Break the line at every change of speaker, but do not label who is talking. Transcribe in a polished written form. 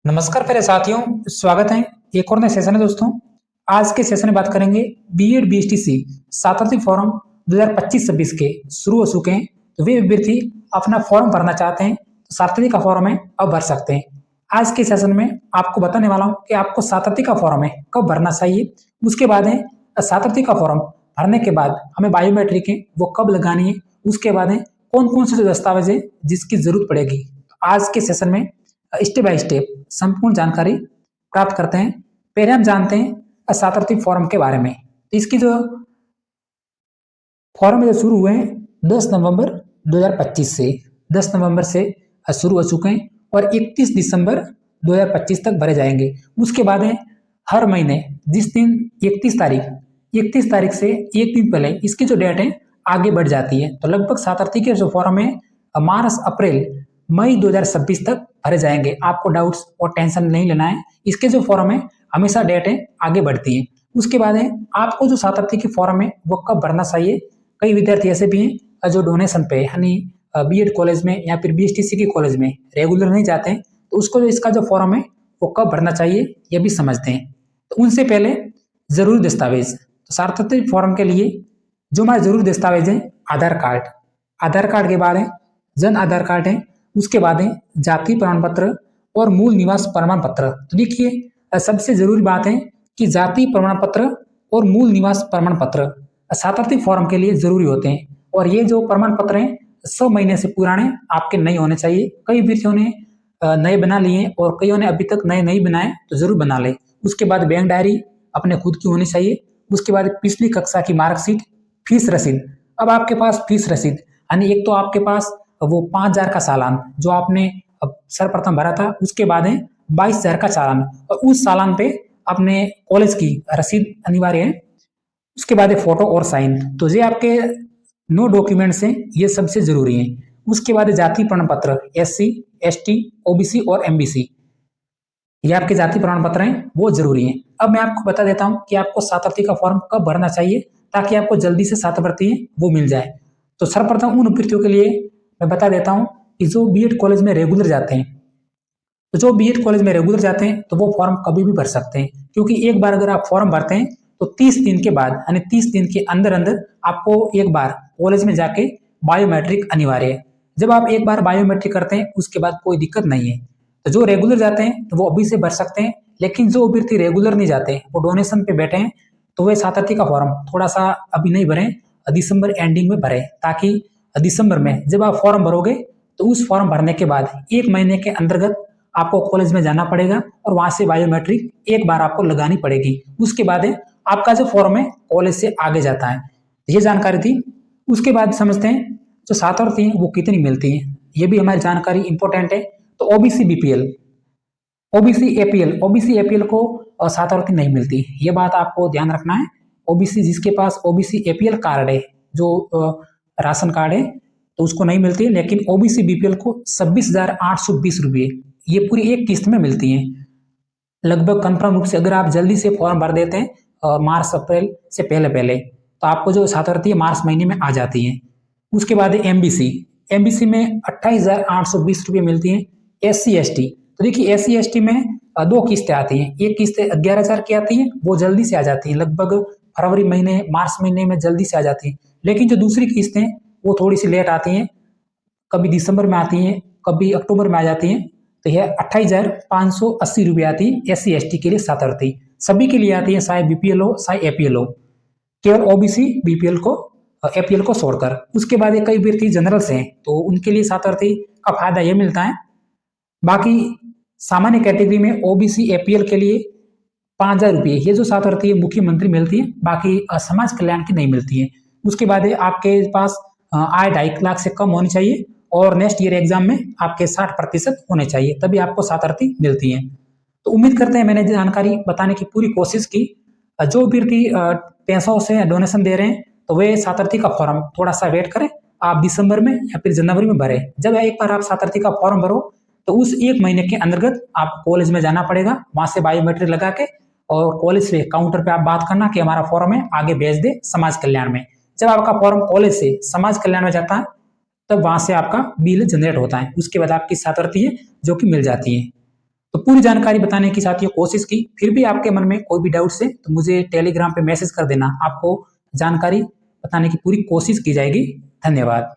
नमस्कार प्यारे साथियों, स्वागत है एक और नए सेशन में दोस्तों। आज के सेशन में बात करेंगे बीएड बीएसटीसी सातवां फॉर्म 2025-26 के शुरू हो चुके हैं। तो वे अभ्यर्थी अपना फॉर्म भरना चाहते हैं तो सातवां का फॉर्म है, अब भर सकते हैं। आज के सेशन में आपको बताने वाला हूं कि आपको सातवां का फॉर्म है कब भरना चाहिए। उसके बाद है सातवां का फॉर्म भरने के बाद हमें बायोमेट्रिक है वो कब लगानी है। उसके बाद है कौन कौन से जो दस्तावेज है जिसकी जरूरत पड़ेगी। तो आज के सेशन में स्टेप बाय स्टेप संपूर्ण जानकारी प्राप्त करते हैं। पहले हम जानते हैं सातवां फॉर्म के बारे में। तो इसकी जो फॉर्म जो शुरू हुए हैं 10 नवंबर 2025 से 10 नवंबर से शुरू हो चुके हैं और 31 दिसंबर 2025 तक भरे जाएंगे। उसके बाद है हर महीने जिस दिन 31 तारीख से एक दिन पहले इसकी जो डेट है आगे बढ़ जाती है। तो लगभग सातवां के जो फॉर्म है मार्च अप्रैल मई 2026 तक भरे जाएंगे। आपको डाउट्स और टेंशन नहीं लेना है। इसके जो फॉर्म है हमेशा डेट है आगे बढ़ती है। उसके बाद है आपको जो सातवां की फॉर्म है वो कब भरना चाहिए। कई विद्यार्थी ऐसे भी हैं जो डोनेशन पे यानी बीएड कॉलेज में या फिर बीएसटीसी के कॉलेज में रेगुलर नहीं जाते हैं, तो उसको जो इसका जो फॉर्म है वो कब भरना चाहिए ये भी समझते हैं। तो उनसे पहले जरूरी दस्तावेज। तो सातवां फॉर्म के लिए जो हमारे जरूरी दस्तावेज है आधार कार्ड के बाद है जन आधार कार्ड है। उसके बाद है जाति प्रमाण पत्र और मूल निवास प्रमाण पत्र। तो देखिए सबसे जरूरी बात है कि जाति प्रमाण पत्र और मूल निवास प्रमाण पत्र सातवां फॉर्म के लिए जरूरी होते हैं और ये जो प्रमाण पत्र हैं 100 महीने से पुराने आपके नहीं होने चाहिए। कई अभ्यर्थियों ने नए बना लिए और कईयों ने अभी तक नए नहीं बनाए, तो जरूर बना ले। उसके बाद बैंक डायरी अपने खुद की होनी चाहिए। उसके बाद पिछली कक्षा की मार्कशीट, फीस रसीद। अब आपके पास फीस रसीद यानी एक तो आपके पास वो 5,000 का चालान जो आपने सर्वप्रथम भरा था, उसके बाद है 22,000 का चालान और उस चालान पे अपने कॉलेज की रसीद अनिवार्य है। उसके बाद है फोटो और साइन। तो ये आपके 9 डॉक्यूमेंट्स हैं, ये सबसे जरूरी हैं। उसके बाद है जाति प्रमाण पत्र SC ST OBC और MBC, ये आपके जाति प्रमाण पत्र हैं वो जरूरी हैं। अब मैं आपको बता देता हूं कि आपको सातवां का फॉर्म कब भरना चाहिए ताकि आपको जल्दी से सातवां वो मिल जाए। तो सर्वप्रथम उन अभ्यर्थियों के लिए मैं बता देता हूं कि जो बीएड कॉलेज में रेगुलर जाते हैं, तो जो बीएड कॉलेज में रेगुलर जाते हैं तो वो फॉर्म कभी भी भर सकते हैं, क्योंकि एक बार अगर आप फॉर्म भरते हैं तो 30 दिन के बाद यानी 30 दिन के अंदर अंदर आपको एक बार कॉलेज में जाके बायोमेट्रिक अनिवार्य है। जब आप एक बार बायोमेट्रिक करते हैं उसके बाद कोई दिक्कत नहीं है। तो जो रेगुलर जाते हैं तो वो अभी से भर सकते हैं, लेकिन जो अभ्यर्थी रेगुलर नहीं जाते वो डोनेशन पे बैठे हैं तो वे सातवां का फॉर्म थोड़ा सा अभी नहीं भरें, दिसंबर एंडिंग में भरें, ताकि दिसंबर में जब आप फॉर्म भरोगे तो उस फॉर्म भरने के बाद एक महीने के अंतर्गत आपको कॉलेज में जाना पड़ेगा और वहां से बायोमेट्रिक एक बार आपको लगानी पड़ेगी। उसके बाद आपका जो फॉर्म है कॉलेज से आगे जाता है। ये जानकारी थी। उसके बाद समझते हैं जो सातवां है वो कितनी मिलती है, ये भी हमारी जानकारी इंपॉर्टेंट है। तो ओबीसी बीपीएल ओबीसी एपीएल को सातवां नहीं मिलती, ये बात आपको ध्यान रखना है। ओबीसी जिसके पास ओबीसी एपीएल कार्ड है, जो राशन कार्ड है, तो उसको नहीं मिलती है। लेकिन ओबीसी बीपीएल को 26,820 रुपये ये पूरी एक किस्त में मिलती है लगभग कंफर्म रूप से। अगर आप जल्दी से फॉर्म भर देते हैं मार्च अप्रैल से पहले पहले तो आपको जो सातवां मार्च महीने में आ जाती है। उसके बाद एमबीसी में 28,820 रुपये मिलती है। SC ST, तो देखिए SC ST में 2 किस्तें आती हैं। एक किस्त 11,000 की आती है, वो जल्दी से आ जाती है, लगभग फरवरी महीने मार्च महीने में जल्दी से आ जाती है। लेकिन जो दूसरी किस्तें वो थोड़ी सी लेट आती हैं, कभी दिसंबर में आती हैं, कभी अक्टूबर में आ जाती हैं। तो यह 28,580 रुपये आती है SC ST के लिए सातवां। सभी के लिए आती है, चाहे बीपीएल हो चाहे एपीएल हो, केवल ओबीसी बीपीएल को एपीएल को छोड़कर। उसके बाद कई अभ्यर्थी जनरल से हैं तो उनके लिए सातवां का फायदा यह मिलता है। बाकी सामान्य कैटेगरी में ओबीसी एपीएल के लिए 5,000 रुपये ये जो सातवां है मुख्यमंत्री मिलती है, बाकी समाज कल्याण की नहीं मिलती है। उसके बाद आपके पास आय 2.5 लाख से कम होनी चाहिए और नेक्स्ट ईयर एग्जाम में आपके 60% होने चाहिए, तभी आपको सातवां मिलती है। तो उम्मीद करते हैं मैंने जानकारी बताने की पूरी कोशिश की। जो अभ्यर्थी पैसों से डोनेशन दे रहे हैं तो वे सातवां का फॉर्म थोड़ा सा वेट करें, आप दिसंबर में या फिर जनवरी में भरें। जब एक बार आप सातवां का फॉर्म भरो तो उस एक महीने के अंतर्गत आप कॉलेज में जाना पड़ेगा, वहां से बायोमेट्रिक लगा के और कॉलेज से काउंटर पे आप बात करना कि हमारा फॉर्म है आगे भेज दे समाज कल्याण में। जब आपका फॉर्म कॉलेज से समाज कल्याण में जाता है तब वहां से आपका बिल जनरेट होता है, उसके बाद आपकी सातवां है जो कि मिल जाती है। तो पूरी जानकारी बताने की साथियों कोशिश की, फिर भी आपके मन में कोई भी डाउट्स है तो मुझे टेलीग्राम पे मैसेज कर देना, आपको जानकारी बताने की पूरी कोशिश की जाएगी। धन्यवाद।